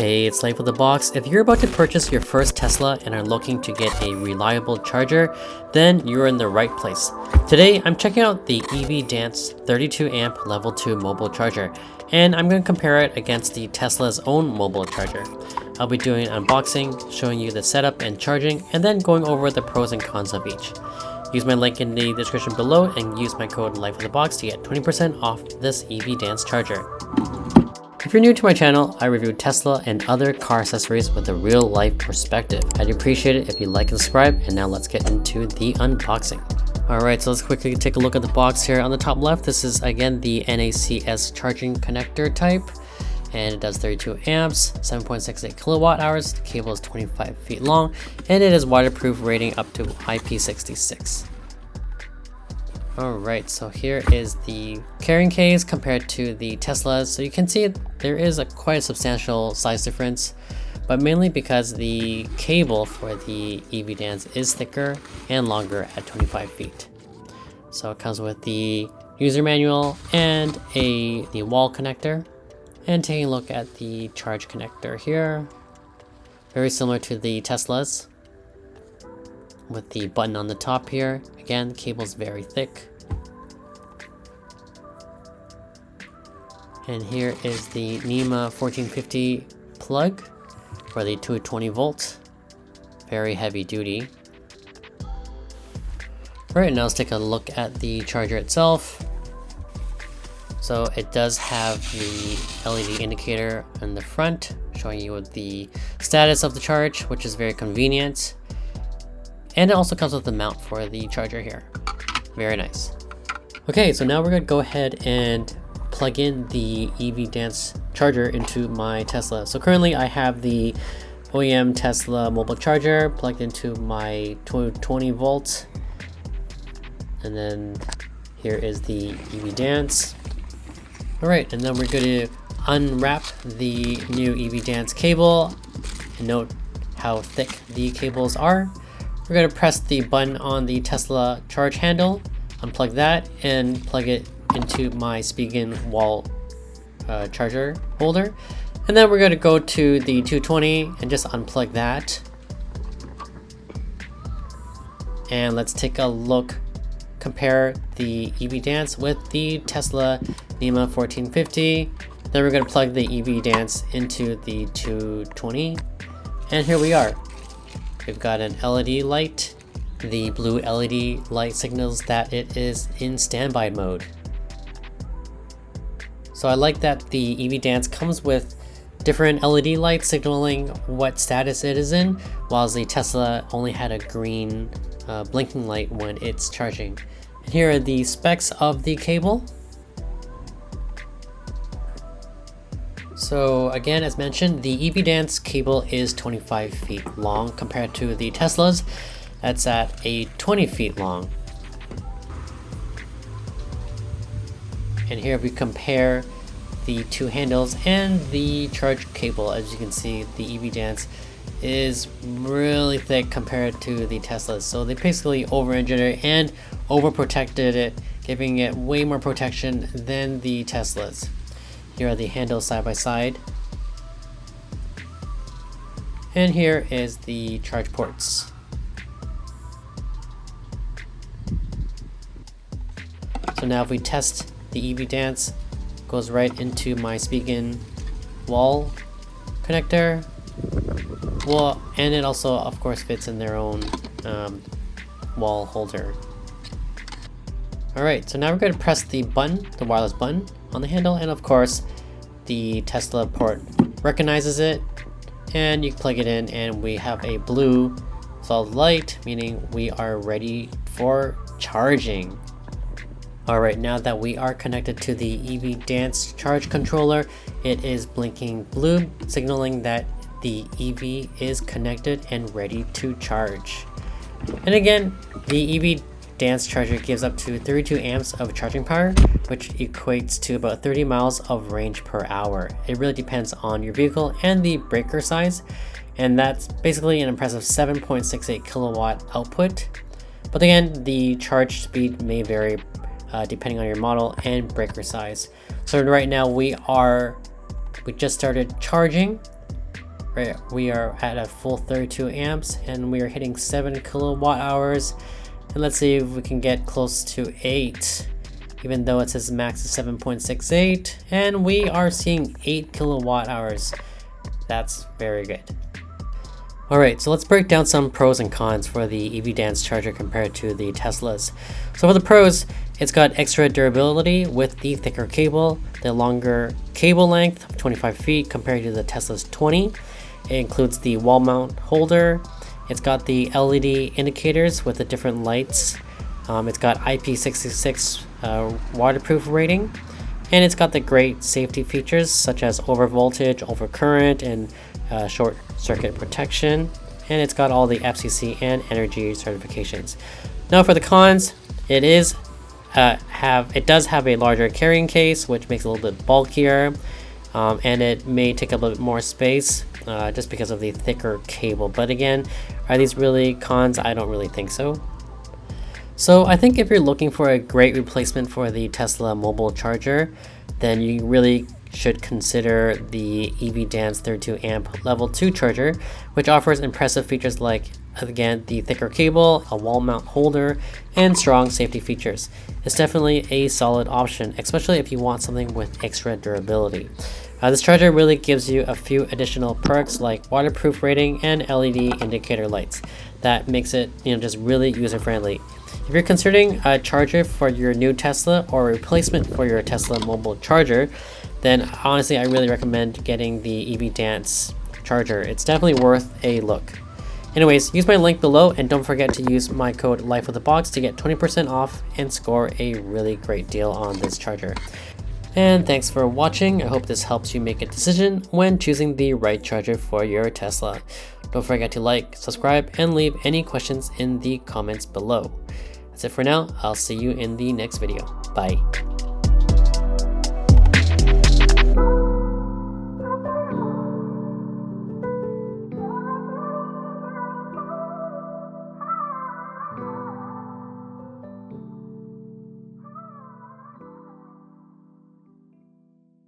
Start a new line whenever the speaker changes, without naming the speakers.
Hey, it's Life with a Box. If you're about to purchase your first Tesla and are looking to get a reliable charger, then you're in the right place. Today, I'm checking out the EVDance 32 amp level 2 mobile charger, and I'm going to compare it against the Tesla's own mobile charger. I'll be doing an unboxing, showing you the setup and charging, and then going over the pros and cons of each. Use my link in the description below and use my code LifeWithAbox to get 20% off this EVDance charger. If you're new to my channel, I review Tesla and other car accessories with a real life perspective. I'd appreciate it if you like and subscribe, and now let's get into the unboxing. Alright, so let's quickly take a look at the box here. On the top left, this is again the NACS charging connector type, and it does 32 amps, 7.68 kilowatt hours. The cable is 25 feet long, and it is waterproof, rating up to IP66. Alright, so here is the carrying case compared to the Teslas. So you can see there is quite a substantial size difference, but mainly because the cable for the EVDance is thicker and longer at 25 feet. So it comes with the user manual and the wall connector. And taking a look at the charge connector here, very similar to the Teslas, with the button on the top here. Again, the cable is very thick. And here is the NEMA 1450 plug for the 220 volt, very heavy duty. Alright, now let's take a look at the charger itself. So it does have the LED indicator in the front, showing you the status of the charge, which is very convenient. And it also comes with the mount for the charger here. Very nice. Okay, so now we're going to go ahead and plug in the EVDance charger into my Tesla. So currently I have the OEM Tesla mobile charger plugged into my 220 volt. And then here is the EVDance. Alright, and then we're going to unwrap the new EVDance cable and note how thick the cables are. We're going to press the button on the Tesla charge handle, unplug that, and plug it into my Spigen wall charger holder. And then we're going to go to the 220 and just unplug that. And let's take a look, compare the EVDance with the Tesla NEMA 1450. Then we're going to plug the EVDance into the 220. And here we are. We've got an LED light. The blue LED light signals that it is in standby mode. So I like that the EVDance comes with different LED lights signaling what status it is in, whilst the Tesla only had a green blinking light when it's charging. And here are the specs of the cable. So again, as mentioned, the EVDance cable is 25 feet long compared to the Teslas. That's at a 20 feet long. And here we compare the two handles and the charge cable. As you can see, the EVDance is really thick compared to the Teslas. So they basically over-engineered it and overprotected it, giving it way more protection than the Teslas. Here are the handles side by side. And here is the charge ports. So now if we test the EVDance, goes right into my Spigen wall connector. Well, and it also of course fits in their own wall holder. Alright, so now we're going to press the button, the wireless button on the handle, and of course the Tesla port recognizes it, and you plug it in and we have a blue solid light, meaning we are ready for charging. Alright, now that we are connected to the EVDance charge controller, it is blinking blue, signaling that the EV is connected and ready to charge. And again, the EVDance charger gives up to 32 amps of charging power, which equates to about 30 miles of range per hour. It really depends on your vehicle and the breaker size, and that's basically an impressive 7.68 kilowatt output. But again, the charge speed may vary depending on your model and breaker size. So right now we just started charging, Right, we are at a full 32 amps and we are hitting 7 kilowatt hours. And let's see if we can get close to 8, even though it says max is 7.68, and we are seeing 8 kilowatt hours. That's very good. Alright, so let's break down some pros and cons for the EVDance charger compared to the Teslas. So for the pros, it's got extra durability with the thicker cable, the longer cable length of 25 feet compared to the Tesla's 20. It includes the wall mount holder. It's got the LED indicators with the different lights. It's got IP66 waterproof rating. And it's got the great safety features such as overvoltage, overcurrent, and short circuit protection. And it's got all the FCC and energy certifications. Now for the cons, it does have a larger carrying case, which makes it a little bit bulkier, and it may take up a little bit more space just because of the thicker cable. But again, are these really cons? I don't really think so. So I think if you're looking for a great replacement for the Tesla mobile charger, then you really should consider the EVDance 32 amp level 2 charger, which offers impressive features like, again, the thicker cable, a wall mount holder, and strong safety features. It's definitely a solid option, especially if you want something with extra durability. This charger really gives you a few additional perks like waterproof rating and LED indicator lights. That makes it, just really user-friendly. If you're considering a charger for your new Tesla or a replacement for your Tesla mobile charger, then honestly, I really recommend getting the EVDance charger. It's definitely worth a look. Anyways, use my link below and don't forget to use my code lifewithabox to get 20% off and score a really great deal on this charger. And thanks for watching. I hope this helps you make a decision when choosing the right charger for your Tesla. Don't forget to like, subscribe, and leave any questions in the comments below. That's it for now. I'll see you in the next video. Bye.